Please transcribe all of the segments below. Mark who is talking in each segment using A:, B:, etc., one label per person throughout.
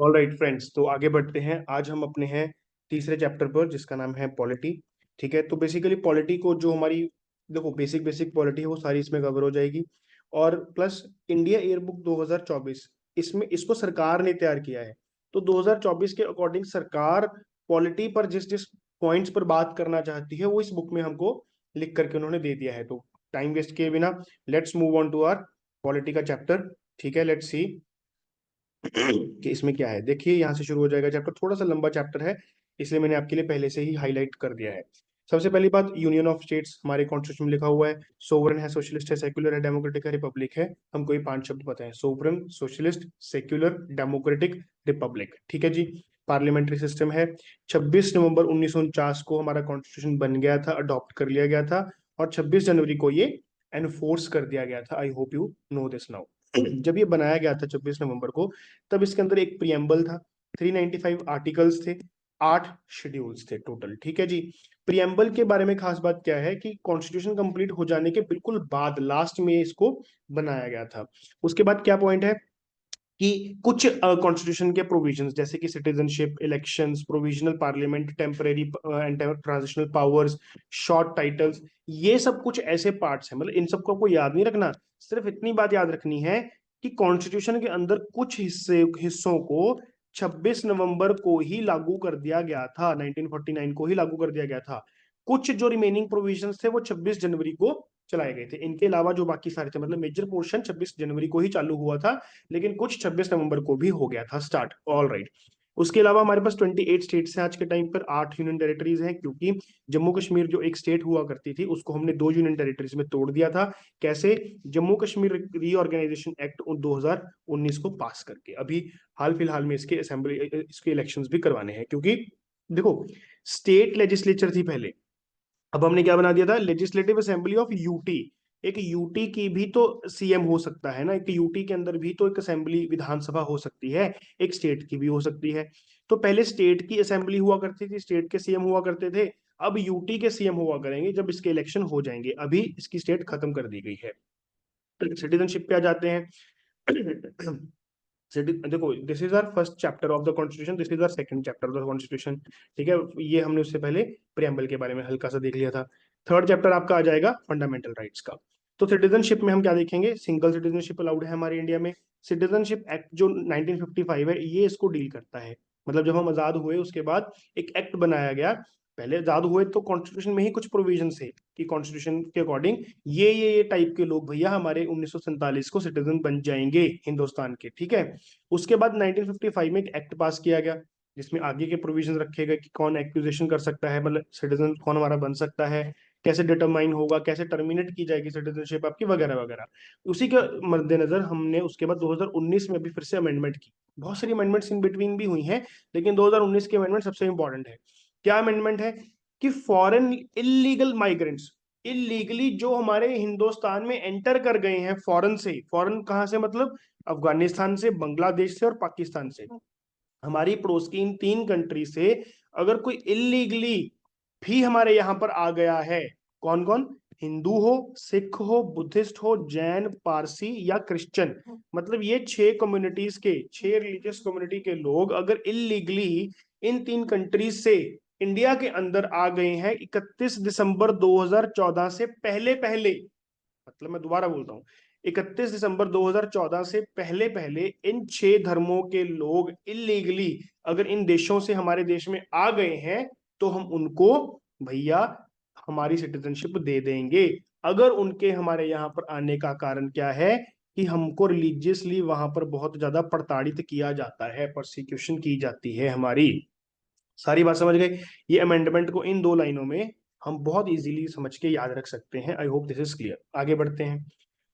A: All right friends, तो आगे बढ़ते हैं। आज हम अपने हैं तीसरे चैप्टर पर, जिसका नाम है पॉलिटी। ठीक है, तो बेसिकली पॉलिटी को जो हमारी, देखो, बेसिक बेसिक पॉलिटी है वो सारी इसमें कवर हो जाएगी। और प्लस इंडिया ईयरबुक 2024, इसमें इसको सरकार ने तैयार किया है। तो 2024 के अकॉर्डिंग सरकार पॉलिटी पर जिस जिस पॉइंट्स पर बात करना चाहती है वो इस बुक में हमको लिख करके उन्होंने दे दिया है। तो टाइम वेस्ट किए बिना let's move on to our polity का चैप्टर। ठीक है, लेट्स सी कि इसमें क्या है। देखिए, यहाँ से शुरू हो जाएगा चैप्टर। थोड़ा सा लंबा चैप्टर है, इसलिए मैंने आपके लिए पहले से ही हाईलाइट कर दिया है। सबसे पहली बात, यूनियन ऑफ स्टेट्स हमारे कॉन्स्टिट्यूशन में लिखा हुआ है। सोवरन है, सोशलिस्ट है, सेक्युलर है, डेमोक्रेटिक है, रिपब्लिक है। हमको ये 5 शब्द पता है: sovereign, socialist, secular, democratic, Republic. ठीक है जी। पार्लियामेंट्री सिस्टम है। 26 नवंबर 1949 को हमारा कॉन्स्टिट्यूशन बन गया था, अडॉप्ट कर लिया गया था। और 26 जनवरी को ये एनफोर्स कर दिया गया था। आई hope you know this now. जब ये बनाया गया था 26 नवंबर को, तब इसके अंदर एक प्रियम्बल था, 395 आर्टिकल्स थे, 8 शेड्यूल्स थे टोटल। ठीक है जी। प्रियम्बल के बारे में खास बात क्या है कि कॉन्स्टिट्यूशन कंप्लीट हो जाने के बिल्कुल बाद लास्ट में इसको बनाया गया था। उसके बाद क्या पॉइंट है कि कुछ कॉन्स्टिट्यूशन के प्रोविजंस, जैसे कि citizenship, elections, provisional parliament, temporary and transitional powers, short titles, ये सब कुछ ऐसे पार्ट्स हैं। मतलब इन सबको आपको याद नहीं रखना, सिर्फ इतनी बात याद रखनी है कि कॉन्स्टिट्यूशन के अंदर कुछ हिस्सों को 26 नवंबर को ही लागू कर दिया गया था, 1949 को ही लागू कर दिया गया था। कुछ जो रिमेनिंग प्रोविजंस थे वो 26 जनवरी को चलाए गए थे। इनके अलावा जो बाकी सारे थे, मतलब मेजर पोर्शन 26 जनवरी को ही चालू हुआ था, लेकिन कुछ 26 नवंबर को भी हो गया था स्टार्ट। All right. उसके अलावा हमारे पास 28 स्टेट्स हैं आज के टाइम पर, 8 यूनियन टेरिटरीज हैं, क्योंकि जम्मू कश्मीर जो एक स्टेट हुआ करती थी उसको हमने 2 यूनियन टेरिटरीज में तोड़ दिया था। कैसे? जम्मू कश्मीर रीऑर्गेनाइजेशन एक्ट 2019 को पास करके। अभी हाल फिलहाल में इसके असेंबली, इसके इलेक्शंस भी करवाने हैं, क्योंकि देखो, स्टेट लेजिस्लेचर थी पहले, अब हमने क्या बना दिया था, लेजिस्लेटिव असेंबली ऑफ यूटी। एक यूटी की भी तो सीएम हो सकता है ना, एक यूटी के अंदर भी तो एक असेंबली, विधानसभा हो सकती है, एक स्टेट की भी हो सकती है। तो पहले स्टेट की असेंबली हुआ करती थी, स्टेट के सीएम हुआ करते थे। अब यूटी के सीएम हुआ करेंगे जब इसके इलेक्शन हो जाएंगे। अभी इसकी स्टेट खत्म कर दी गई है। सिटीजनशिप पे आ जाते हैं। देखो, this is our first chapter of the constitution, this is our second chapter of the constitution. ठीक है, ये हमने उससे पहले प्रियम्बल के बारे में हल्का सा देख लिया था। थर्ड चैप्टर आपका आ जाएगा फंडामेंटल राइट्स का। तो सिटीजनशिप में हम क्या देखेंगे? सिंगल सिटीजनशिप अलाउड है हमारे इंडिया में। सिटीजनशिप एक्ट जो 1955 है, ये इसको डील करता है। मतलब जब हम आजाद हुए उसके बाद एक एक्ट बनाया गया। पहले आजाद हुए तो कॉन्स्टिट्यूशन में ही कुछ प्रोविजन थे कि कॉन्स्टिट्यूशन के अकॉर्डिंग ये टाइप के लोग भैया हमारे 1947 को सिटीजन बन जाएंगे हिंदुस्तान के। ठीक है। उसके बाद 1955 में एक एक्ट पास किया गया, जिसमें आगे के प्रोविजन रखे गए कि कौन एक्विजिशन कर सकता है, मतलब सिटीजन कौन हमारा बन सकता है, कैसे डिटरमाइन होगा, कैसे टर्मिनेट की जाएगी सिटीजनशिप आपकी, वगैरह वगैरह। उसी के मद्देनजर हमने उसके बाद 2019 में भी फिर से अमेंडमेंट की। बहुत सारी अमेंडमेंट्स इन बिटवीन भी हुई हैं, लेकिन 2019 की अमेंडमेंट सबसे इंपॉर्टेंट है। क्या अमेंडमेंट है? कि फॉरेन इलीगल माइग्रेंट्स, इलीगली जो हमारे हिंदुस्तान में एंटर कर गए हैं फॉरेन से, फॉरेन कहाँ से, मतलब अफगानिस्तान से, बांग्लादेश से और पाकिस्तान से, हमारी पड़ोस की इन 3 कंट्री से अगर कोई इलीगली भी हमारे यहाँ पर आ गया है, कौन कौन? हिंदू हो, सिख हो, बुद्धिस्ट हो, जैन, पारसी या क्रिश्चियन, मतलब ये 6 कम्युनिटीज के, 6 रिलीजियस कम्युनिटी के लोग अगर इलीगली इन 3 कंट्रीज से इंडिया के अंदर आ गए हैं 31 दिसंबर 2014 से पहले पहले, मतलब मैं दोबारा बोलता हूँ, 31 दिसंबर 2014 से पहले पहले इन 6 धर्मों के लोग इलीगली अगर इन देशों से हमारे देश में आ गए हैं, तो हम उनको भैया हमारी सिटीजनशिप दे देंगे। अगर उनके हमारे यहाँ पर आने का कारण क्या है कि हमको रिलीजियसली वहां पर बहुत ज्यादा प्रताड़ित किया जाता है, परसिक्यूशन की जाती है हमारी। सारी बात समझ गए? ये अमेंडमेंट को इन 2 लाइनों में हम बहुत इजीली समझ के याद रख सकते हैं। I hope this is clear. आगे बढ़ते हैं।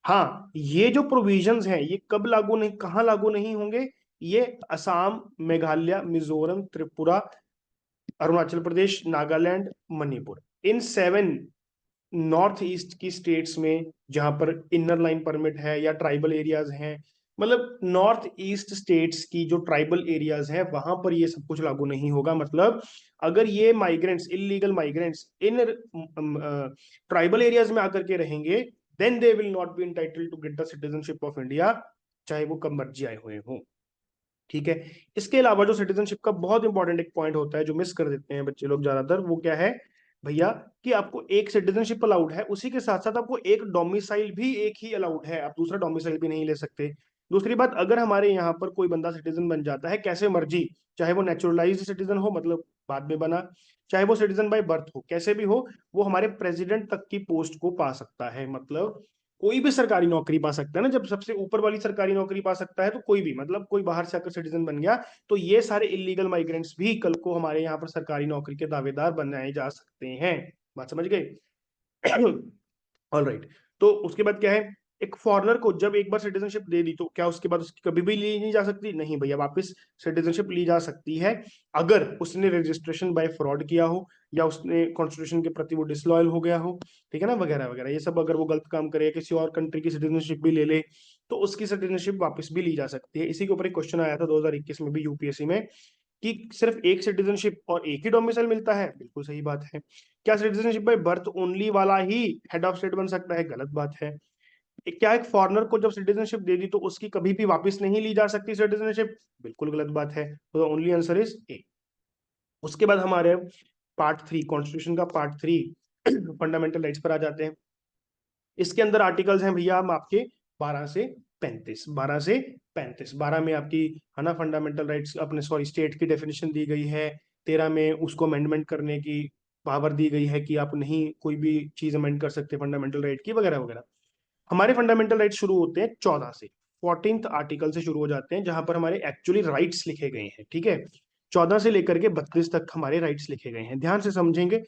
A: हाँ, ये जो प्रोविजंस हैं ये कब लागू नहीं, कहाँ लागू नहीं होंगे? ये असम, मेघालय, मिजोरम, त्रिपुरा, अरुणाचल प्रदेश, नागालैंड, मणिपुर, इन 7 नॉर्थ ईस्ट की स्टेट्स में, जहां पर इनर लाइन परमिट है या ट्राइबल एरियाज हैं, मतलब नॉर्थ ईस्ट स्टेट्स की जो ट्राइबल एरियाज हैं वहां पर ये सब कुछ लागू नहीं होगा। मतलब अगर ये migrants, illegal migrants in tribal areas में आकर के रहेंगे, then they will not be entitled to get the citizenship of India, चाहे वो कब मर्जी आए हुए हों। ठीक है। इसके अलावा जो सिटीजनशिप का बहुत इंपॉर्टेंट एक पॉइंट होता है जो मिस कर देते हैं बच्चे लोग ज्यादातर, वो क्या है भैया, कि आपको एक सिटीजनशिप अलाउड है, उसी के साथ साथ आपको एक डोमिसाइल भी एक ही अलाउड है, आप दूसरा डोमिसाइल भी नहीं ले सकते। दूसरी बात, अगर हमारे यहाँ पर कोई बंदा सिटीजन बन जाता है कैसे मर्जी, चाहे वो नेचुरलाइज्ड सिटीजन हो, मतलब बाद में बना, चाहे वो सिटीजन बाय बर्थ हो, कैसे भी हो, वो हमारे प्रेसिडेंट तक की पोस्ट को पा सकता है। मतलब कोई भी सरकारी नौकरी पा सकता है ना, जब सबसे ऊपर वाली सरकारी नौकरी पा सकता है तो कोई भी, मतलब कोई बाहर से आकर सिटीजन बन गया, तो ये सारे इलीगल माइग्रेंट्स भी कल को हमारे यहाँ पर सरकारी नौकरी के दावेदार बनाए जा सकते हैं। बात समझ गए? All right. तो उसके बाद क्या है, एक फॉरेनर को जब एक बार सिटीजनशिप दे दी तो क्या उसके बाद उसकी कभी भी ली नहीं जा सकती? नहीं भैया, वापस सिटीजनशिप ली जा सकती है अगर उसने रजिस्ट्रेशन बाय फ्रॉड किया हो, या उसने कॉन्स्टिट्यूशन के प्रति वो डिसलॉयल हो गया हो, ठीक है ना, वगैरह वगैरह, ये सब। अगर वो गलत काम करे, किसी और कंट्री की सिटीजनशिप भी ले ले, तो उसकी सिटीजनशिप वापस भी ली जा सकती है। इसी के ऊपर एक क्वेश्चन आया था 2021 में भी यूपीएससी में, कि सिर्फ एक सिटीजनशिप और एक ही डोमिसाइल मिलता है? बिल्कुल सही बात है। क्या सिटीजनशिप बाय बर्थ ओनली वाला ही हेड ऑफ स्टेट बन सकता है? गलत बात है। क्या एक फॉरेनर को जब सिटीजनशिप दे दी तो उसकी कभी भी वापस नहीं ली जा सकती सिटीजनशिप? बिल्कुल गलत बात है। तो ओनली आंसर इज ए। उसके बाद हमारे पार्ट 3, कॉन्स्टिट्यूशन का पार्ट 3, फंडामेंटल राइट्स पर आ जाते हैं। इसके अंदर आर्टिकल्स हैं भैया हम आपके 12 से 35, 12 से 35, 12 में आपकी है ना फंडामेंटल राइट्स, अपने सॉरी स्टेट की डेफिनेशन दी गई है। 13 में उसको अमेंडमेंट करने की पावर दी गई है कि आप नहीं कोई भी चीज अमेंड कर सकते फंडामेंटल राइट की, वगैरह वगैरह। हमारे फंडामेंटल राइट्स शुरू होते हैं 14 से, 14th आर्टिकल से शुरू हो जाते हैं, जहां पर हमारे एक्चुअली राइट्स लिखे गए हैं। ठीक है, 14 से लेकर के 32 तक हमारे राइट्स लिखे गए हैं, ध्यान से समझेंगे।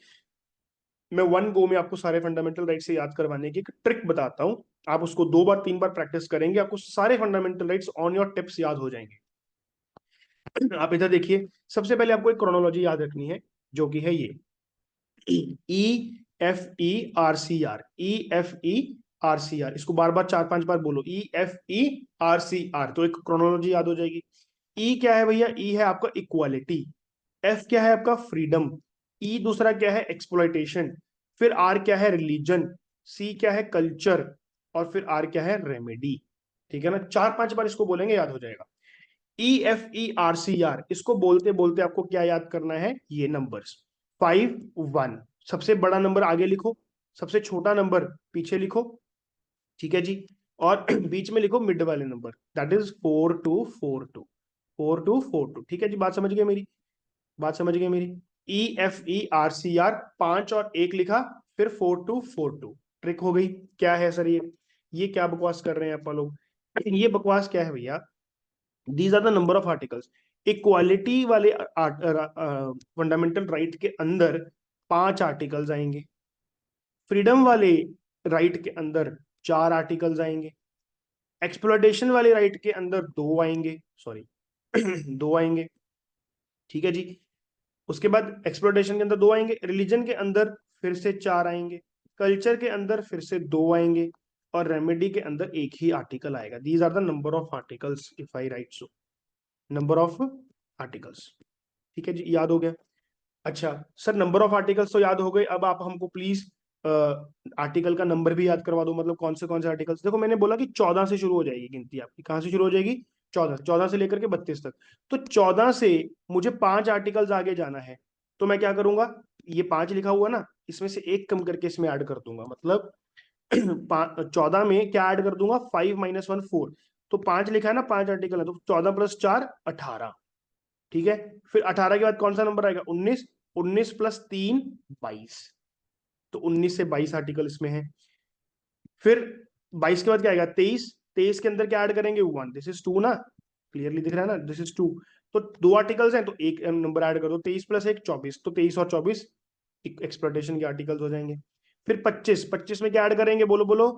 A: मैं वन गो में आपको सारे फंडामेंटल राइट्स से याद करवाने की एक ट्रिक बताता हूँ। आप उसको 2 बार 3 बार प्रैक्टिस करेंगे, आपको सारे fundamental rights on your tips याद हो जाएंगे। आप इधर देखिए, सबसे पहले आपको एक क्रोनोलॉजी याद रखनी है, जो कि है ये ई EFERCR, इसको बार बार 4 5 बार बोलो, EFERCR, तो एक क्रोनोलॉजी याद हो जाएगी। ई क्या है भैया? ई है आपका इक्वालिटी। एफ क्या है आपका? फ्रीडम। ई दूसरा क्या है? एक्सप्लॉयटेशन। फिर आर क्या है? रिलीजन। सी क्या है? कल्चर। और फिर आर क्या है? रेमेडी। ठीक है ना, 4 5 बार इसको बोलेंगे, याद हो जाएगा। EFERCR, इसको बोलते बोलते आपको क्या याद करना है? ये नंबर्स 5 1, सबसे बड़ा नंबर आगे लिखो, सबसे छोटा नंबर पीछे लिखो, ठीक है जी। और बीच में लिखो मिड वाले नंबर, दैट इज 4242, 4242। ठीक है जी, बात समझ गए मेरी? बात समझ गए मेरी? EFERCR, 5 और 1 लिखा, फिर 4242, ट्रिक हो गई। क्या है सर ये क्या बकवास कर रहे हैं आप लोग? ये बकवास क्या है भैया? These are the number of articles. Equality वाले फंडामेंटल राइट के अंदर 5 आर्टिकल्स आएंगे, फ्रीडम वाले राइट के अंदर 4 आर्टिकल्स आएंगे, एक्सप्लोइटेशन वाले राइट के अंदर 2 आएंगे, सॉरी 2 आएंगे, ठीक है जी। उसके बाद एक्सप्लोइटेशन के अंदर 2 आएंगे, रिलीजन के अंदर फिर से 4 आएंगे, कल्चर के अंदर फिर से 2 आएंगे, और रेमेडी के अंदर एक ही आर्टिकल आएगा। These are the number of articles if I write so, number of articles. ठीक है जी, याद हो गया? अच्छा सर, नंबर ऑफ आर्टिकल्स तो याद हो गए, अब आप हमको प्लीज आर्टिकल का नंबर भी याद करवा दो, मतलब कौन से आर्टिकल्स। देखो मैंने बोला कि 14 से शुरू हो जाएगी गिनती आपकी, कहाँ से शुरू हो जाएगी? 14 से लेकर के 32 तक। तो 14 से मुझे 5 आर्टिकल्स आगे जाना है, तो मैं क्या करूंगा? ये 5 लिखा हुआ ना, इसमें से एक कम करके इसमें ऐड कर दूंगा, मतलब 14 में क्या ऐड कर दूंगा? 5 - 1 4। तो 5 लिखा है ना, 5 आर्टिकल है, तो 14 + 4 18। ठीक है, फिर 18 के बाद कौन सा नंबर आएगा? 19, 19 + 3 22, तो 19 से 22 आर्टिकल इसमें है। फिर 22 के बाद क्या आएगा? 23, 23 के अंदर क्या ऐड करेंगे? 1, दिस इज 2 ना, क्लियरली दिख रहा है ना, दिस इज 2। तो 2 आर्टिकल्स हैं तो एक नंबर ऐड कर दो, 23 + 1 24, तो 23 और 24 एक्सप्लोइटेशन के आर्टिकल्स हो जाएंगे। फिर 25, 25 में क्या ऐड करेंगे? बोलो बोलो।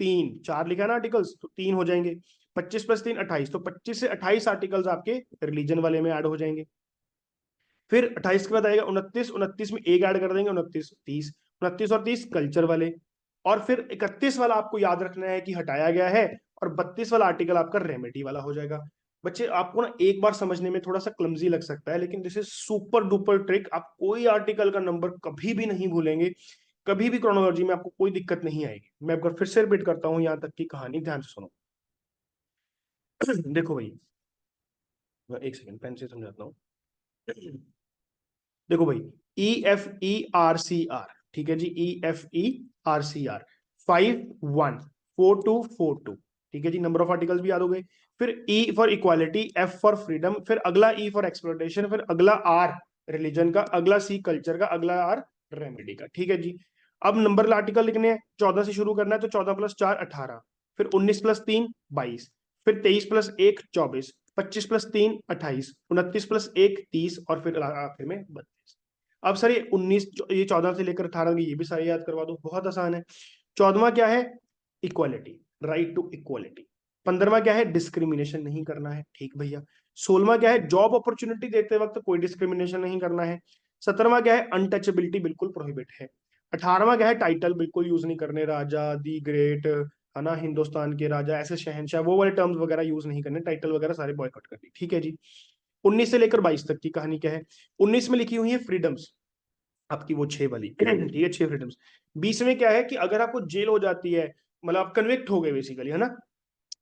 A: 3, 4 लिखा है ना आर्टिकल्स, तो 3 हो जाएंगे। 25 + 3 28, तो 25 से 28 आर्टिकल्स आपके रिलीजन वाले में ऐड हो जाएंगे। फिर 28 के बाद आएगा 29, 29 में एक ऐड कर देंगे, 29 30, 29 और 30 कल्चर वाले। और फिर 31 वाला आपको याद रखना है कि हटाया गया है, और 32 वाला आर्टिकल आपका रेमेडी वाला हो जाएगा। बच्चे आपको ना एक बार समझने में थोड़ा सा क्लमजी लग सकता है, लेकिन this is super duper trick. आप कोई आर्टिकल का नंबर कभी भी नहीं भूलेंगे, कभी भी क्रोनोलॉजी में आपको कोई दिक्कत नहीं आएगी। मैं एक बार फिर से रिपीट करता हूं, यहां तक की कहानी ध्यान से सुनो। देखो भाई, एक सेकंड पेन से समझाता हूँ। देखो भाई, EFERCR, ठीक है जी, EFERCR 514242, ठीक है जी, नंबर ऑफ आर्टिकल्स भी याद हो गए। फिर E for equality, F for freedom, फिर अगला E फॉर एक्सप्लोइटेशन, फिर अगला R रिलीजन का, अगला C कल्चर का, अगला R रेमेडी का, ठीक है जी। अब नंबर आर्टिकल लिखने हैं, 14 से शुरू करना है, तो 14 + 4 18, फिर 19 + 3 22, फिर 23 + 1 24, 25 + 3 28, 29 + 1 30, और फिर आखिर में 32। अब सर ये 19, ये 14 से लेकर 18 ये भी सारे याद करवा दो, बहुत आसान है। 14वां क्या है? Equality, right to equality. 15वां क्या है? डिस्क्रिमिनेशन नहीं करना है, ठीक भैया। 16वां क्या है? जॉब अपॉर्चुनिटी देते वक्त कोई डिस्क्रिमिनेशन नहीं करना है। 17वां क्या है? अनटचेबिलिटी बिल्कुल प्रोहिबिट है। 18वां क्या है? टाइटल बिल्कुल यूज नहीं करने, राजा, दी ग्रेट, है ना, हिंदुस्तान के राजा, ऐसे शहनशाह, वो वाले टर्म्स वगैरह यूज नहीं करने, टाइटल वगैरह सारे बॉयकॉट करने, ठीक है जी। 19 से लेकर 22 तक की कहानी क्या है? 19 में लिखी हुई है फ्रीडम्स, आपकी वो 6 वाली, ठीक है, 6 फ्रीडम्स। 20 में क्या है कि अगर आपको जेल हो जाती है, मतलब आप कन्विक्ट हो गए बेसिकली, है ना,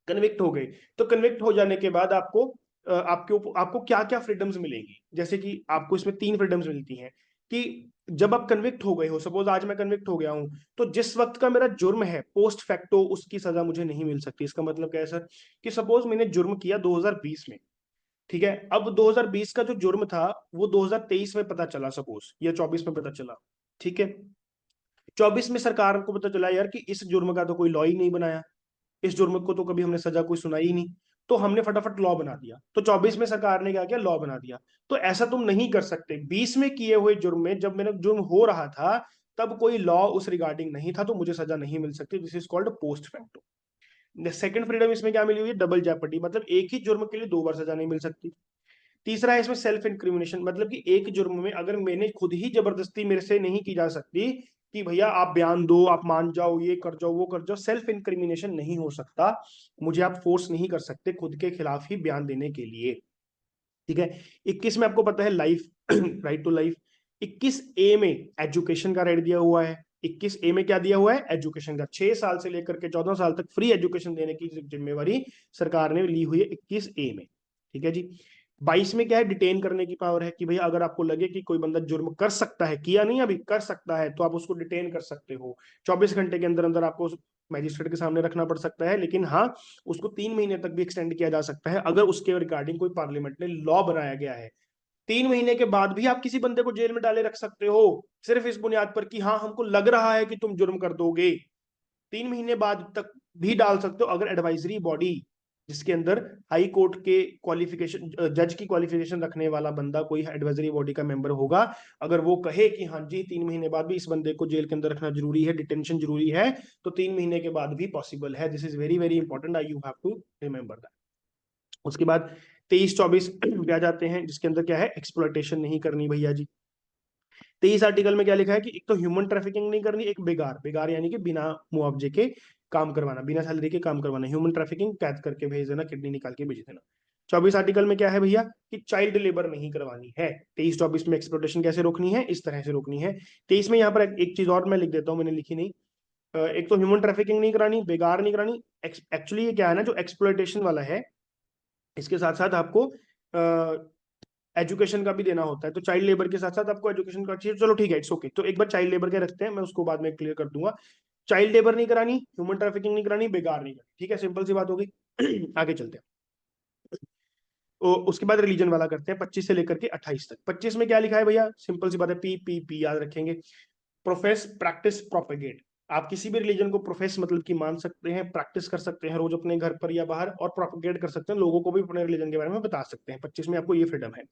A: कन्विक्ट हो गए, तो कन्विक्ट हो जाने के बाद आपको आपको क्या क्या फ्रीडम्स मिलेंगी, जैसे कि आपको इसमें 3 फ्रीडम्स मिलती हैं कि जब आप कन्विक्ट हो गए हो, सपोज आज मैं कन्विक्ट हो गया हूं, तो जिस वक्त का मेरा जुर्म है पोस्ट फैक्टो उसकी सजा मुझे नहीं मिल सकती। इसका मतलब क्या है सर? कि सपोज मैंने जुर्म किया 2020 में, ठीक है, अब 2020 का जो जुर्म था वो 2023 में पता चला सपोज, या 24 में पता चला, ठीक है। 24 में सरकार को पता चला यार कि इस जुर्म का तो कोई लॉ ही नहीं बनाया, इस जुर्म को तो कभी हमने सजा कोई सुनाई ही नहीं, तो हमने फटाफट लॉ बना दिया, तो 24 में सरकार ने क्या किया? लॉ बना दिया। तो ऐसा तुम नहीं कर सकते, 20 में किए हुए जुर्म में जब मेरा जुर्म हो रहा था तब कोई लॉ उस रिगार्डिंग नहीं था, तो मुझे सजा नहीं मिल सकती। This is called post facto. Second freedom इसमें क्या मिली हुई है? डबल जेपर्डी, मतलब एक ही जुर्म के लिए 2 बार सजा नहीं मिल सकती। तीसरा है इसमें सेल्फ इंक्रिमिनेशन, मतलब कि एक जुर्म में अगर मैंने खुद ही जबरदस्ती, मेरे से नहीं की जा सकती कि भैया आप बयान दो, आप मान जाओ, ये कर जाओ, वो कर जाओ, सेल्फ इंक्रिमिनेशन नहीं हो सकता, मुझे आप फोर्स नहीं कर सकते खुद के खिलाफ ही बयान देने के लिए, ठीक है। 21 में आपको पता है life, right to life. 21A में एजुकेशन का राइट दिया हुआ है। 21A में क्या दिया हुआ है? एजुकेशन का, 6 साल से लेकर के 14 साल तक फ्री एजुकेशन देने की जिम्मेवारी सरकार ने ली हुई है 21A में, ठीक है जी। 22 में क्या है? डिटेन करने की पावर है कि भैया अगर आपको लगे कि कोई बंदा जुर्म कर सकता है, किया नहीं अभी, कर सकता है, तो आप उसको डिटेन कर सकते हो। 24 घंटे के अंदर अंदर आपको मैजिस्ट्रेट के सामने रखना पड़ सकता है, लेकिन हाँ, उसको 3 महीने तक भी एक्सटेंड किया जा सकता है अगर उसके रिगार्डिंग कोई पार्लियामेंट ने लॉ बनाया गया है। 3 महीने के बाद भी आप किसी बंदे को जेल में डाले रख सकते हो, सिर्फ इस बुनियाद पर कि हाँ हमको लग रहा है कि तुम जुर्म कर दोगे। 3 महीने बाद तक भी डाल सकते हो अगर एडवाइजरी बॉडी, जिसके अंदर हाई कोर्ट के क्वालिफिकेशन, जज की क्वालिफिकेशन रखने वाला बंदा कोई एडवाइजरी बॉडी का मेंबर होगा, अगर वो कहे कि हाँ जी 3 महीने बाद भी इस बंदे को जेल के अंदर रखना जरूरी है, डिटेंशन जरूरी है, तो 3 महीने के बाद भी पॉसिबल है। This is very very important, I you have to remember that. उसके बाद 23-24 पे आ जाते हैं, जिसके अंदर क्या है? एक्सप्लॉयटेशन नहीं करनी भैया जी। 23 आर्टिकल में क्या लिखा है कि एक तो ह्यूमन ट्रैफिकिंग नहीं करनी, एक बेगार, बेगार यानी कि बिना मुआवजे के काम करवाना, बिना सैलरी के काम करवाना, ह्यूमन ट्रैफिकिंग, कैद करके भेज देना, किडनी निकाल के भेज देना। 24 आर्टिकल में क्या है भैया? कि चाइल्ड लेबर नहीं करवानी है। 23-24 में एक्सप्लोटेशन कैसे रोकनी है? इस तरह से रोकनी है। 23 में यहाँ पर एक चीज और मैं लिख देता हूँ, मैंने लिखी नहीं। एक तो ह्यूमन ट्रैफिकिंग नहीं करानी, बेगार नहीं करानी। एक्चुअली ये क्या है ना, जो एक्सप्लोइटेशन वाला है, इसके साथ साथ आपको एजुकेशन का भी देना होता है, तो चाइल्ड लेबर के साथ साथ आपको एजुकेशन का चाहिए। चलो ठीक है, इट्स ओके, तो एक बार चाइल्ड लेबर के रखते हैं, मैं उसको बाद में क्लियर कर दूंगा। चाइल्ड लेबर नहीं करानी, ह्यूमन ट्रैफिकिंग नहीं करानी, बेगार नहीं करानी, ठीक है, सिंपल सी बात हो गई। आगे चलते हैं। उसके बाद रिलीजन वाला करते हैं, 25 से लेकर के 28 तक। 25 में क्या लिखा है भैया? सिंपल सी बात है, पी याद रखेंगे। Profess, practice, propagate. आप किसी भी रिलीजन को प्रोफेस मतलब कि मान सकते हैं, प्रैक्टिस कर सकते हैं रोज अपने घर पर या बाहर, और प्रोपेगेट कर सकते हैं, लोगों को भी अपने रिलीजन के बारे में बता सकते हैं। 25 में आपको ये फ्रीडम है।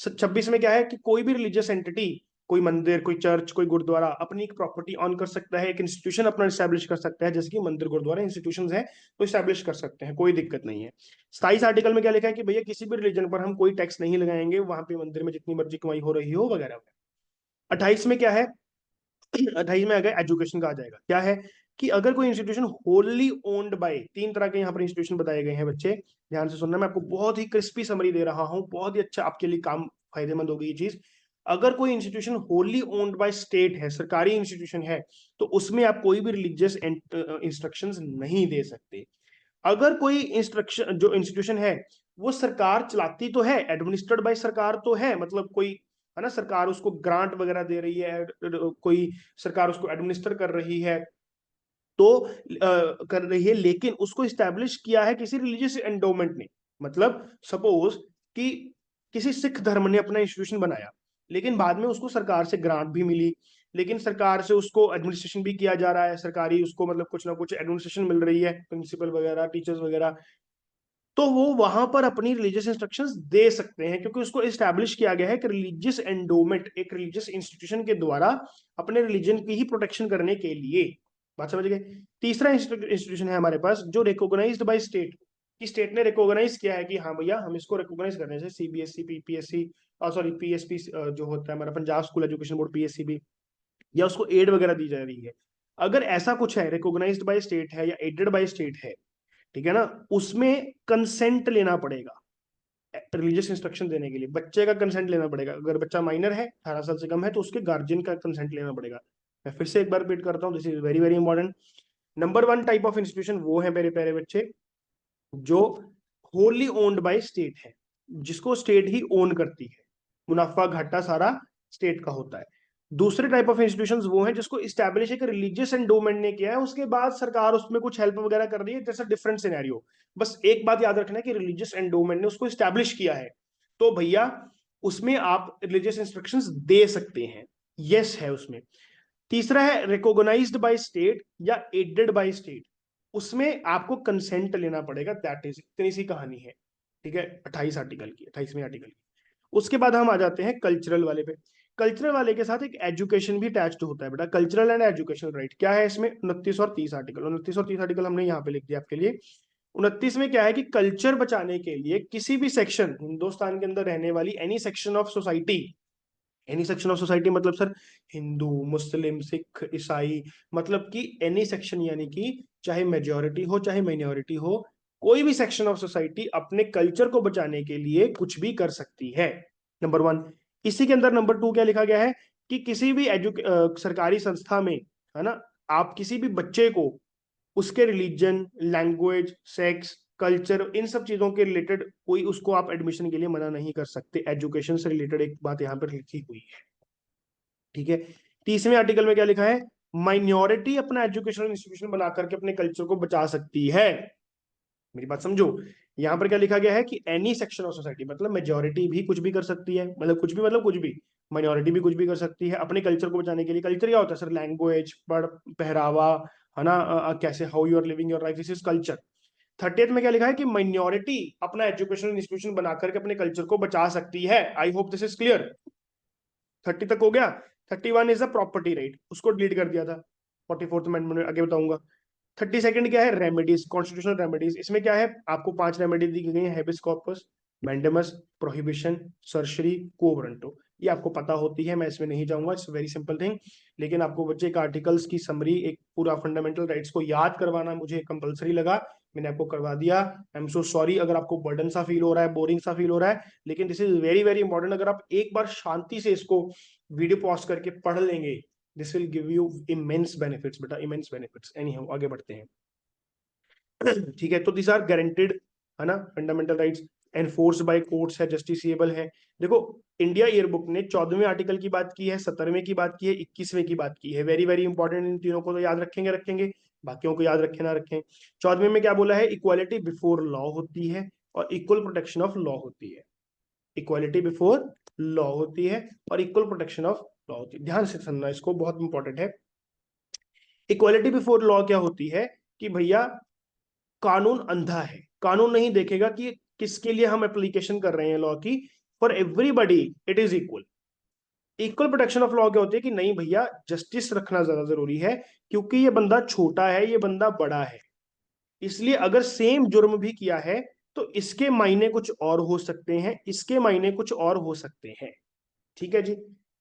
A: 26 में क्या है कि कोई भी रिलीजियस एंटिटी, कोई मंदिर, कोई चर्च, कोई गुरुद्वारा अपनी एक प्रॉपर्टी ऑन कर सकता है, एक इंस्टीट्यूशन अपना स्टैब्लिश कर सकता है, जैसे कि मंदिर गुरुद्वारा इंस्टीट्यूशन है, तो स्टैब्लिश कर सकते हैं, कोई दिक्कत नहीं है। 27 आर्टिकल में क्या लिखा है कि भैया किसी भी रिलीजन पर हम कोई टैक्स नहीं लगाएंगे, वहां पे मंदिर में जितनी मर्जी कमाई हो रही हो वगैरह वगैरह। 28 में क्या है? 28 में अगर एजुकेशन का आ जाएगा, क्या है कि अगर कोई इंस्टीट्यूशन होली ओन्ड बाय, 3 तरह के यहाँ पर इंस्टीट्यूशन बताए गए हैं बच्चे, ध्यान से सुनना, मैं आपको बहुत ही क्रिस्पी समरी दे रहा हूँ, बहुत ही अच्छा आपके लिए काम, फायदेमंद होगी ये चीज। अगर कोई institution wholly owned by state है, सरकारी इंस्टीट्यूशन है, तो उसमें आप कोई भी रिलीजियस इंस्ट्रक्शंस नहीं दे सकते। अगर कोई इंस्ट्रक्शन, जो इंस्टीट्यूशन है वो सरकार चलाती तो है, एडमिनिस्टर्ड बाय सरकार तो है, मतलब कोई है ना, सरकार उसको ग्रांट वगैरह दे रही है, कोई सरकार उसको एडमिनिस्टर कर रही है, तो कर रही है, लेकिन उसको इस्टेब्लिश किया है किसी रिलीजियस एंडोमेंट ने। मतलब सपोज कि किसी सिख धर्म ने अपना इंस्टीट्यूशन बनाया, लेकिन बाद में उसको सरकार से ग्रांट भी मिली, लेकिन सरकार से उसको एडमिनिस्ट्रेशन भी किया जा रहा है, सरकारी उसको मतलब कुछ ना कुछ एडमिनिस्ट्रेशन मिल रही है, प्रिंसिपल वगैरह, टीचर्स वगैरह, तो वो वहां पर अपनी रिलीजियस इंस्ट्रक्शंस दे सकते हैं, क्योंकि उसको एस्टैब्लिश किया गया है कि रिलीजियस एंडोमेंट एक रिलीजियस इंस्टीट्यूशन के द्वारा अपने रिलीजन की ही प्रोटेक्शन करने के लिए। बात समझ गए। तीसरा इंस्टीट्यूशन है हमारे पास जो रिकॉग्नाइज्ड बाय स्टेट, कि स्टेट ने रिकॉग्नाइज किया है कि हाँ भैया हम इसको रिकॉग्नाइज करने से, सीबीएसई, पीपीएससी, सॉरी पीएसपी, जो होता है हमारा Punjab school education board, PSCB, या उसको एड वगैरह दी जा रही है। अगर ऐसा कुछ है, रिकॉग्नाइज्ड बाय स्टेट है या एडेड बाय स्टेट है, ठीक है ना, उसमें कंसेंट लेना पड़ेगा। रिलीजियस इंस्ट्रक्शन देने के लिए बच्चे का कंसेंट लेना पड़ेगा। अगर बच्चा माइनर है, 18 साल से कम है, तो उसके गार्जियन का कंसेंट लेना पड़ेगा। मैं फिर से एक बार रिपीट करता हूँ, this is very very important. Number one type of institution वो है मेरे प्यारे बच्चे, जो होली ओन्ड बाय स्टेट है, जिसको स्टेट ही ओन करती है, मुनाफा घाटा सारा स्टेट का होता है। दूसरे टाइप ऑफ इंस्टीट्यूशंस वो हैं जिसको इस्टेब्लिश एक रिलीजियस एंडोमेंट ने किया है, उसके बाद सरकार उसमें कुछ हेल्प वगैरह कर रही है, जैसा डिफरेंट सिनेरियो। बस एक बात याद रखना है कि रिलीजियस एंडोमेंट ने उसको इस्टेब्लिश किया है, तो भैया उसमें आप रिलीजियस इंस्ट्रक्शंस दे सकते हैं, यस है उसमें। तीसरा है रिकॉग्नाइज्ड बाय स्टेट या एडेड बाय स्टेट, उसमें आपको कंसेंट लेना पड़ेगा, दैट इज, इतनी सी कहानी है। ठीक है, 28 आर्टिकल की, 28वें आर्टिकल की। उसके बाद हम आ जाते हैं कल्चरल वाले पे। कल्चरल वाले के साथ एक एजुकेशन भी अटैच्ड होता है बेटा, कल्चरल एंड एजुकेशनल राइट क्या है इसमें, 29 और 30 आर्टिकल। 29 और 30 आर्टिकल हमने यहाँ पे लिख दिया आपके लिए। 29 में क्या है कि कल्चर बचाने के लिए किसी भी सेक्शन, हिंदुस्तान के अंदर रहने वाली any section of society, any section of society मतलब सर हिंदू, मुस्लिम, सिख, ईसाई, मतलब कि एनी सेक्शन, यानी कि चाहे मेजोरिटी हो चाहे माइनॉरिटी हो, कोई भी सेक्शन ऑफ सोसाइटी अपने कल्चर को बचाने के लिए कुछ भी कर सकती है, नंबर वन। इसी के अंदर नंबर टू क्या लिखा गया है कि किसी भी सरकारी संस्था में, है ना, आप किसी भी बच्चे को उसके रिलीजन, लैंग्वेज, सेक्स, कल्चर, इन सब चीजों के रिलेटेड कोई उसको आप एडमिशन के लिए मना नहीं कर सकते। एजुकेशन से रिलेटेड एक बात यहां पर लिखी हुई है, ठीक है। 30वें आर्टिकल में क्या लिखा है, माइनॉरिटी अपना एजुकेशनल इंस्टीट्यूशन बना करके अपने कल्चर को बचा सकती है। मेरी बात समझो, यहां पर क्या लिखा गया है कि एनी सेक्शन ऑफ सोसाइटी, मतलब मेजोरिटी भी कुछ भी कर सकती है, मतलब कुछ भी, मतलब कुछ भी, माइनॉरिटी भी कुछ भी कर सकती है अपने कल्चर को बचाने के लिए। कल्चर क्या होता है सर, लैंग्वेज, पढ़, पहरावा, है ना, कैसे, how you are living your life, this is culture. 30th में क्या लिखा है कि माइनॉरिटी अपना एजुकेशनल इंस्टीट्यूशन बना करके अपने कल्चर को बचा सकती है। I hope this is clear. 30 तक हो गया। 31 इज अ प्रॉपर्टी राइट, उसको डिलीट कर दिया था 44th अमेंडमेंट में, आगे बताऊंगा। 32nd क्या है, रेमेडीज, कॉन्स्टिट्यूशनल रेमेडीज। इसमें क्या है, आपको 5 रेमेडी दी गई है, हेबिस कॉर्पस, मैंडेमस, प्रोहिबिशन, सर्शरी, कोवरंटो। ये आपको पता होती है, मैं इसमें नहीं जाऊंगा, इट्स वेरी सिंपल थिंग। लेकिन आपको बच्चे एक आर्टिकल्स की समरी, एक पूरा फंडामेंटल राइट्स को याद करवाना मुझे कंपलसरी लगा, मैंने आपको करवा दिया। आई एम सो सॉरी अगर आपको बर्डन सा फील हो रहा है, बोरिंग सा फील हो रहा है, लेकिन this is very very important. अगर आप एक बार शांति से इसको वीडियो पॉज करके पढ़ लेंगे, this will give you immense benefits बेटा, इमेंस बेनिफिट्स। एनी हाउ आगे बढ़ते हैं। ठीक है, तो दिस आर गारंटेड, है ना, fundamental rights, enforce by courts है, जस्टिसिएबल है। देखो, इंडिया ईयरबुक ने 14वें आर्टिकल की बात की है, 17वें की बात की है, 21वें की बात की है। वेरी वेरी इंपॉर्टेंट, इन तीनों को तो याद रखेंगे रखेंगे, बाकियों को याद रखें ना रखें। 14वें में क्या बोला है, इक्वालिटी बिफोर लॉ होती है और इक्वल प्रोटेक्शन ऑफ लॉ होती है। इक्वालिटी बिफोर लॉ होती है और इक्वल प्रोटेक्शन ऑफ लॉ होती है, ध्यान से सुनना, इसको बहुत इंपॉर्टेंट है। इक्वालिटी बिफोर लॉ क्या होती है कि भैया कानून अंधा है, कानून नहीं देखेगा कि किसके लिए हम एप्लीकेशन कर रहे हैं लॉ की, for everybody it is equal. Equal protection of law क्या होती है कि नहीं भैया, जस्टिस रखना ज्यादा जरूरी है, क्योंकि ये बंदा छोटा है, ये बंदा बड़ा है, इसलिए अगर सेम जुर्म भी किया है तो इसके मायने कुछ और हो सकते हैं, इसके मायने कुछ और हो सकते हैं। ठीक है जी,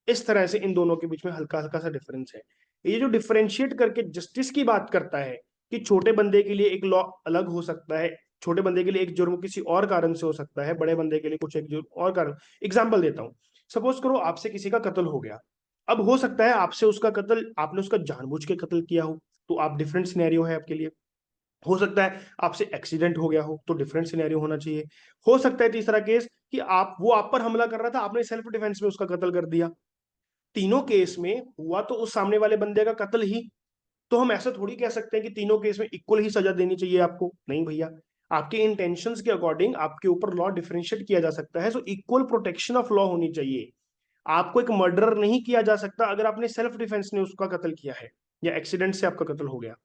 A: इस तरह से इन दोनों के बीच में हल्का हल्का सा डिफरेंस है। ये जो डिफरेंशिएट करके जस्टिस की बात करता है कि छोटे बंदे के लिए एक लॉ अलग हो सकता है, छोटे बंदे के लिए एक जुर्म किसी और कारण से हो सकता है, बड़े बंदे के लिए कुछ एक जुर्म और कारण। एग्जाम्पल देता हूं, सपोज करो आपसे किसी का कत्ल हो गया, अब हो सकता है आपसे उसका कत्ल, आपने उसका जानबूझ के कत्ल किया हो, तो आप डिफरेंट सिनेरियो है आपके लिए। हो सकता है आपसे एक्सीडेंट हो गया हो, तो डिफरेंट सिनेरियो होना चाहिए। हो सकता है तीसरा केस कि आप पर हमला कर रहा था, आपने सेल्फ डिफेंस में उसका कत्ल कर दिया। तीनों केस में हुआ तो उस सामने वाले बंदे का कत्ल ही। तो हम ऐसा थोड़ी कह सकते हैं कि तीनों केस में इक्वल ही सजा देनी चाहिए आपको, नहीं भैया। आपके इंटेंशंस के अकॉर्डिंग आपके ऊपर लॉ डिफरेंशिएट किया जा सकता है, so equal protection of law होनी चाहिए। आपको एक मर्डर नहीं किया जा सकता अगर आपने सेल्फ डिफेंस ने उसका कत्ल किया है या एक्सीडेंट से आपका कत्ल हो गया।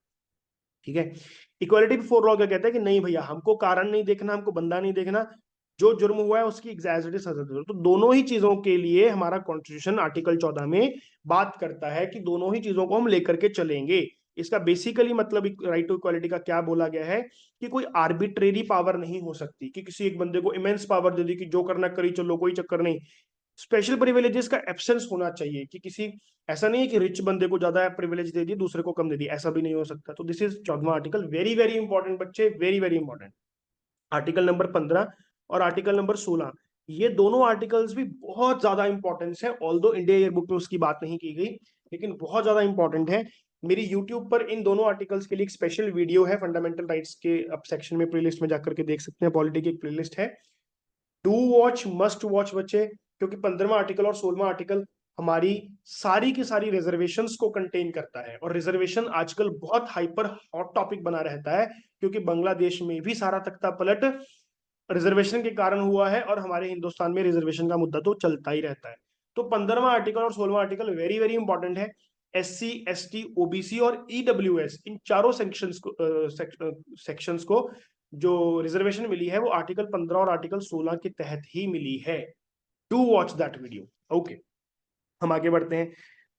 A: ठीक है। इक्वालिटी बिफोर लॉ क्या कहता है कि नहीं भैया, हमको कारण नहीं देखना, हमको बंदा नहीं देखना, जो जुर्म हुआ है उसकी एग्जैजरेटेड सजा दो। तो दोनों ही चीजों के लिए हमारा कॉन्स्टिट्यूशन आर्टिकल 14 में बात करता है कि दोनों ही चीजों को हम लेकर के चलेंगे। इसका बेसिकली मतलब राइट टू इक्वालिटी का क्या बोला गया है कि कोई आर्बिट्रेरी पावर नहीं हो सकती कि किसी एक बंदे को इमेंस पावर दे दी कि जो करना करी चलो, कोई चक्कर नहीं। स्पेशल प्रिविलेजेस का एब्सेंस होना चाहिए कि किसी, ऐसा नहीं है कि रिच बंदे को ज्यादा प्रिविलेज दे दी, दूसरे को कम दे दी, ऐसा भी नहीं हो सकता। तो दिस इज 14वां आर्टिकल, वेरी वेरी इंपॉर्टेंट बच्चे, very very important. Article number 15 और आर्टिकल नंबर 16, ये दोनों आर्टिकल्स भी बहुत ज्यादा इंपॉर्टेंस है। ऑल्दो इंडिया ईयरबुक में उसकी बात नहीं की गई, लेकिन बहुत ज्यादा इंपॉर्टेंट है। मेरी यूट्यूब पर इन दोनों आर्टिकल्स के लिए एक स्पेशल वीडियो है, फंडामेंटल राइट्स के अब सेक्शन में प्लेलिस्ट में जाकर के देख सकते हैं, पॉलिटी की एक प्लेलिस्ट है। डू वॉच, मस्ट वॉच बच्चे, क्योंकि 15वां आर्टिकल और 16वां आर्टिकल हमारी सारी की सारी रिजर्वेशंस को कंटेन करता है। और रिजर्वेशन आजकल बहुत हाइपर हॉट टॉपिक बना रहता है, क्योंकि बांग्लादेश में भी सारा तख्ता पलट रिजर्वेशन के कारण हुआ है, और हमारे हिंदुस्तान में रिजर्वेशन का मुद्दा तो चलता ही रहता है। तो 15वां आर्टिकल और 16वां आर्टिकल वेरी वेरी इंपॉर्टेंट है। SC ST OBC और EWS, इन चारों सेक्शंस को जो रिजर्वेशन मिली है वो आर्टिकल 15 और आर्टिकल 16 के तहत ही मिली है। To watch that video. Okay, हम आगे बढ़ते हैं।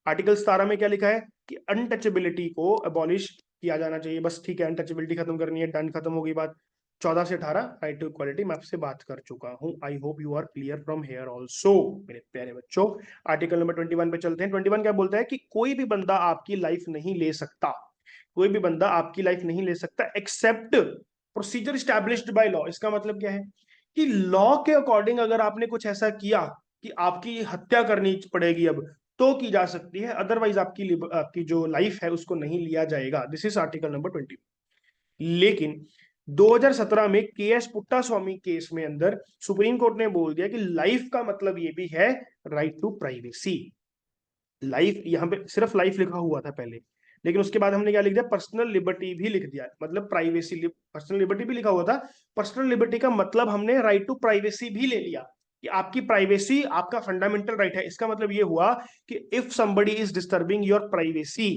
A: आर्टिकल 17 में क्या लिखा है कि अनटचेबिलिटी को अबॉलिश किया जाना चाहिए। बस ठीक है, अनटचेबिलिटी खत्म करनी है, डन, खत्म हो गई बात। 14 से 18 राइट टू इक्वालिटी मैं आपसे बात कर चुका हूं। I hope you are clear from here also मेरे प्यारे बच्चों। आर्टिकल नंबर 21 पे चलते हैं। 21 क्या बोलता है कि कोई भी बंदा आपकी लाइफ नहीं ले सकता, कोई भी बंदा आपकी लाइफ नहीं ले सकता except procedure established by law. इसका मतलब क्या है कि लॉ के अकॉर्डिंग अगर आपने कुछ ऐसा किया कि आपकी हत्या करनी पड़ेगी अब, तो की जा सकती है, अदरवाइज आपकी जो लाइफ है उसको नहीं लिया जाएगा। This is article number 20। लेकिन 2017 में KS पुट्टा स्वामी केस में अंदर सुप्रीम कोर्ट ने बोल दिया कि लाइफ का मतलब ये भी है राइट टू प्राइवेसी। लाइफ, यहां पे सिर्फ लाइफ लिखा हुआ था पहले, लेकिन उसके बाद हमने क्या लिख दिया, पर्सनल लिबर्टी भी लिख दिया। मतलब प्राइवेसी, पर्सनल लिबर्टी भी लिखा हुआ था, पर्सनल लिबर्टी का मतलब हमने राइट टू प्राइवेसी भी ले लिया कि आपकी प्राइवेसी आपका फंडामेंटल राइट है। इसका मतलब ये हुआ कि if somebody is disturbing your privacy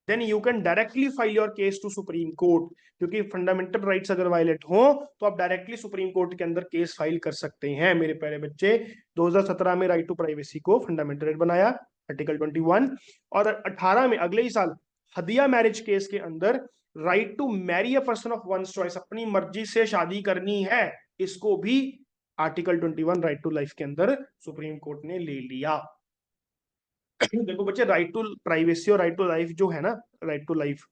A: then you can directly file your case to supreme court. क्योंकि फंडामेंटल राइट्स अगर वायलेट हो तो आप डायरेक्टली सुप्रीम कोर्ट के अंदर केस फाइल कर सकते हैं मेरे प्यारे बच्चे। 2017 में राइट टू प्राइवेसी को फंडामेंटल राइट बनाया, आर्टिकल 21। और 18 में अगले ही साल हदिया मैरिज केस के अंदर right to marry a person of one choice, अपनी मर्जी से शादी करनी है, इसको भी आर्टिकल 21 राइट टू लाइफ के अंदर सुप्रीम कोर्ट ने ले लिया। देखो बच्चे, राइट टू प्राइवेसी और राइट टू लाइफ जो है ना, राइट टू लाइफ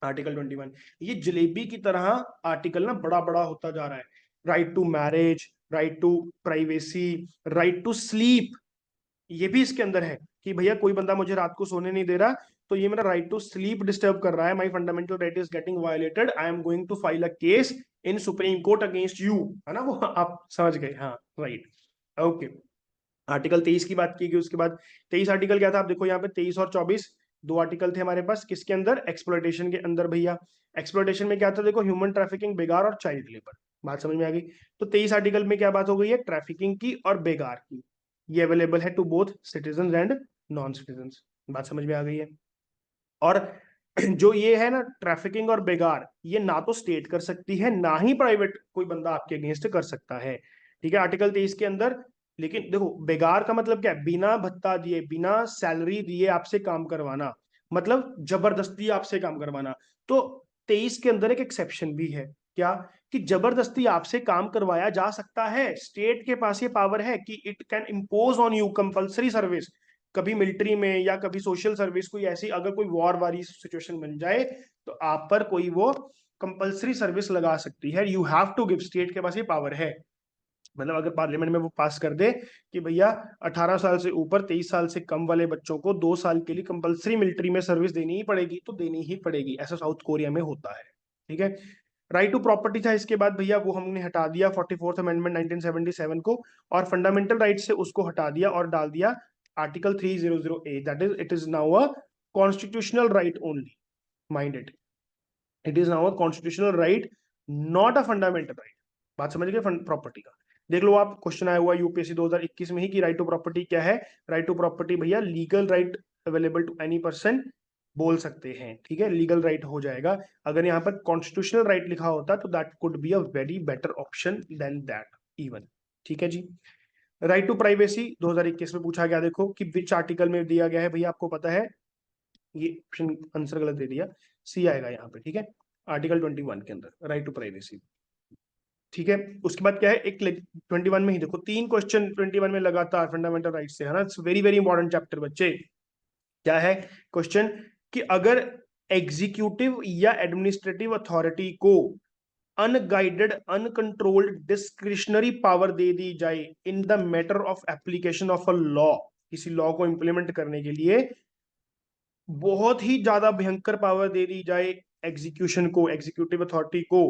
A: आर्टिकल 21, ये जलेबी की तरह आर्टिकल ना बड़ा बड़ा होता जा रहा है। Right to marriage, right to privacy, right to sleep, ये भी इसके अंदर है कि भैया कोई बंदा मुझे रात को सोने नहीं दे रहा, तो ये मेरा राइट टू स्लीप डिस्टर्ब कर रहा है, my fundamental right is getting violated, I am going to file a case in supreme court against you, है ना वो आप समझ गए, हाँ राइट। ओके, आर्टिकल 23 की बात की गई। उसके बाद 23 आर्टिकल क्या था, आप देखो यहाँ पे 23 और 24 दो आर्टिकल थे हमारे पास, किसके अंदर, एक्सप्लॉयटेशन के अंदर भैया। एक्सप्लॉयटेशन में क्या था, देखो ह्यूमन ट्रैफिकिंग, बेगार और चाइल्ड लेबर, बात समझ में आ गई। तो 23 आर्टिकल में क्या बात हो गई है, ट्रैफिकिंग की और बेगार की, ये अवेलेबल है to both citizen and non citizen, बात समझ में आ गई है। और जो ये है ना ट्रैफिकिंग और बेगार, ये ना तो स्टेट कर सकती है ना ही प्राइवेट कोई बंदा आपके अगेंस्ट कर सकता है, ठीक है, आर्टिकल 23 के अंदर। लेकिन देखो बेगार का मतलब क्या है, बिना भत्ता दिए, बिना सैलरी दिए आपसे काम करवाना, मतलब जबरदस्ती आपसे काम करवाना। तो 23 के अंदर एक एक्सेप्शन भी है, क्या, कि जबरदस्ती आपसे काम करवाया जा सकता है, स्टेट के पास ये पावर है कि it can impose on you compulsory service. कभी मिलिट्री में या कभी सोशल सर्विस, कोई ऐसी अगर कोई वॉर वाली सिचुएशन बन जाए तो आप पर कोई वो कंपल्सरी सर्विस लगा सकती है, you have to give, state के पास ये पावर है। मतलब अगर पार्लियामेंट में वो पास कर दे कि भैया 18 साल से ऊपर 23 साल से कम वाले बच्चों को 2 साल के लिए कंपल्सरी मिलिट्री में सर्विस देनी ही पड़ेगी, तो देनी ही पड़ेगी, ऐसा साउथ कोरिया में होता है। ठीक है। राइट टू प्रॉपर्टी था इसके बाद भैया, वो हमने हटा दिया 44th अमेंडमेंट 1977 को, और फंडामेंटल राइट से उसको हटा दिया और डाल दिया article 300A, that is it is now a constitutional right only, mind it, it is now a constitutional right, not a fundamental right. बात समझ गए प्रॉपर्टी का? देख लो आप, क्वेश्चन आया हुआ यूपीएससी 2021 में ही कि राइट टू प्रॉपर्टी क्या है। राइट टू प्रॉपर्टी भैया legal right available to any person बोल सकते हैं, ठीक है, लीगल राइट हो जाएगा। अगर यहाँ पर कॉन्स्टिट्यूशनल राइट लिखा होता तो that could be a very better option then that even, ठीक है जी। राइट टू प्राइवेसी 2021 में पूछा गया, देखो कि विच आर्टिकल में दिया गया है भैया, आपको पता है, ये ऑप्शन आंसर गलत दे दिया, सी आएगा यहाँ पे, ठीक है, आर्टिकल 21 के अंदर राइट टू प्राइवेसी, ठीक है। उसके बाद क्या है, एक 21 में ही देखो 3 क्वेश्चन 21 में लगातार फंडामेंटल राइट से, है ना, it's very very important chapter बच्चे। क्या है क्वेश्चन, कि अगर एग्जीक्यूटिव या एडमिनिस्ट्रेटिव अथॉरिटी को अनगाइडेड अनकंट्रोल्ड डिस्क्रिशनरी पावर दे दी जाए in the matter of application of a law, किसी लॉ को इंप्लीमेंट करने के लिए बहुत ही ज्यादा भयंकर पावर दे दी जाए एग्जीक्यूशन को, एग्जीक्यूटिव अथॉरिटी को,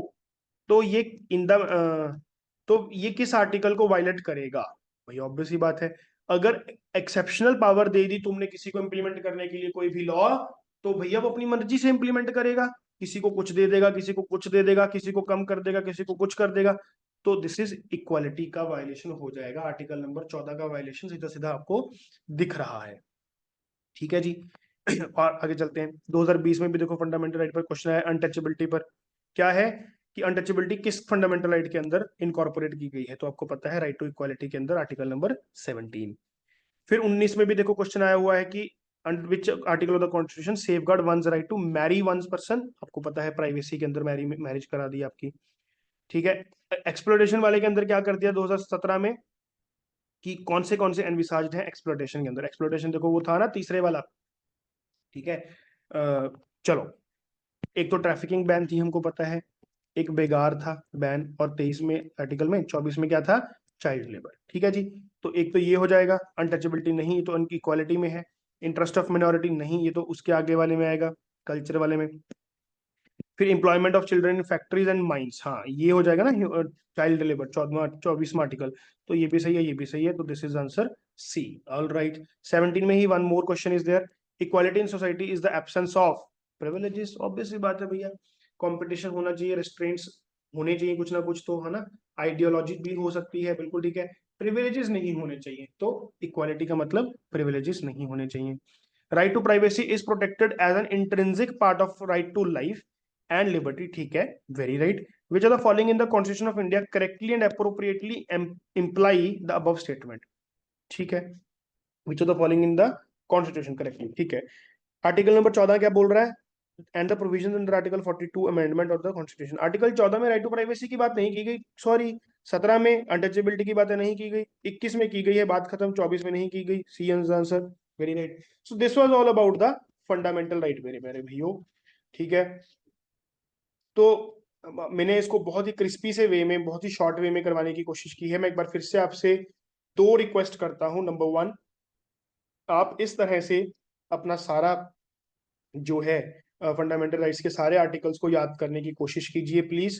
A: तो ये इन द तो ये किस आर्टिकल को वायलेट करेगा? भाई ऑब्वियस ही बात है, अगर एक्सेप्शनल पावर दे दी तुमने किसी को इंप्लीमेंट करने के लिए कोई भी लॉ, तो भैया वो अपनी मर्जी से इंप्लीमेंट करेगा, किसी को कुछ दे देगा, किसी को कुछ दे देगा, किसी को कम कर देगा, किसी को कुछ कर देगा, तो दिस इज इक्वालिटी का वायलेशन हो जाएगा। आर्टिकल नंबर 14 का वायलेशन सीधा सीधा आपको दिख रहा है, ठीक है जी। और आगे चलते हैं, 2020 में भी देखो फंडामेंटल राइट पर क्वेश्चन है, अनटचेबिलिटी पर। क्या है कि अनटचेबिलिटी किस फंडामेंटल राइट के अंदर इनकॉर्पोरेट की गई है, तो आपको पता है राइट टू इक्वालिटी के अंदर आर्टिकल नंबर 17। फिर 19 में भी देखो क्वेश्चन आया हुआ है कि which article of the constitution safeguard one's right to marry one's person, आपको पता है प्राइवेसी के अंदर मैरिज करा दी आपकी, ठीक है। एक्सप्लोरेशन वाले के अंदर क्या कर दिया 2017 में, कि कौन से एनविसाज्ड हैं एक्सप्लोटेशन के अंदर, एक्सप्लोटेशन देखो वो था ना तीसरे वाला, ठीक है। चलो, एक तो ट्रैफिकिंग बैन थी हमको पता है, एक बेगार था बैन, और 23 में आर्टिकल में 24 में क्या था, चाइल्ड लेबर, ठीक है जी। तो एक तो ये हो जाएगा, अनटचेबिलिटी नहीं, ये तो इक्वालिटी में है। इंटरेस्ट ऑफ मिनोरिटी नहीं, ये तो उसके आगे वाले में आएगा, कल्चर वाले में। फिर employment of children in factories and mines, हाँ ये हो जाएगा ना, चाइल्ड लेबर 24वां आर्टिकल, तो ये भी सही है, ये भी सही है, तो this is answer C. All right, 17 में ही one more question is there, equality in society is the absence of privileges, obvious बात है भैया, कंपटीशन होना चाहिए, रेस्ट्रेंट्स होने चाहिए कुछ ना कुछ तो, है ना, आइडियोलॉजी भी हो सकती है, बिल्कुल ठीक है, प्रिविलेजेस नहीं होने चाहिए, तो इक्वालिटी का मतलब प्रिविलेजेस नहीं होने चाहिए। Right to privacy is protected as an intrinsic part of right to life and liberty, ठीक है, very right. Which are the following in the constitution of India correctly and appropriately imply the above statement, ठीक है, which are the following in the constitution correctly, ठीक है। Article number 14 क्या बोल रहा है, and the provision under article 42 amendment of the constitution, article 14 में right to privacy की बात नहीं की गई, सॉरी, 17 में अनटचेबिलिटी की बातें नहीं की गई, 21 में की गई है, बात खत्म, 24 में नहीं की गई, C answer, very right. So this was all about the fundamental right मेरे मेरे भाइयों, ठीक है। तो मैंने इसको बहुत ही क्रिस्पी से वे में, बहुत ही शॉर्ट वे में करवाने की कोशिश की है। मैं एक बार फिर से आपसे दो रिक्वेस्ट करता हूं। नंबर वन, आप इस तरह से अपना सारा जो है फंडामेंटल राइट्स के सारे आर्टिकल्स को याद करने की कोशिश कीजिए, प्लीज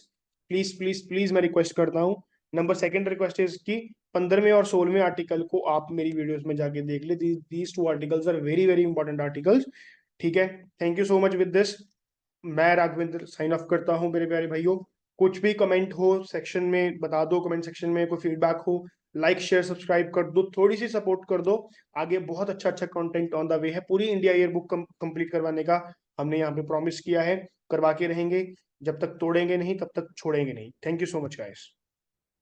A: प्लीज प्लीज प्लीज, मैं रिक्वेस्ट करता हूँ। नंबर सेकंड रिक्वेस्ट इज कि 15वें और 16वें आर्टिकल को आप मेरी वीडियोस में जाके देख ले, these two articles are very very important articles, ठीक है। Thank you so much with this, मैं राघवेंद्र साइन ऑफ करता हूँ मेरे प्यारे भाइयों। कुछ भी कमेंट हो सेक्शन में बता दो, कमेंट सेक्शन में कोई फीडबैक हो, लाइक शेयर सब्सक्राइब कर दो, थोड़ी सी सपोर्ट कर दो, आगे बहुत अच्छा अच्छा कंटेंट ऑन द वे है, पूरी इंडिया ईयर बुक कंप्लीट करवाने का हमने यहाँ पे प्रॉमिस किया है, करवा के रहेंगे, जब तक तोड़ेंगे नहीं तब तक छोड़ेंगे नहीं। Thank you so much guys.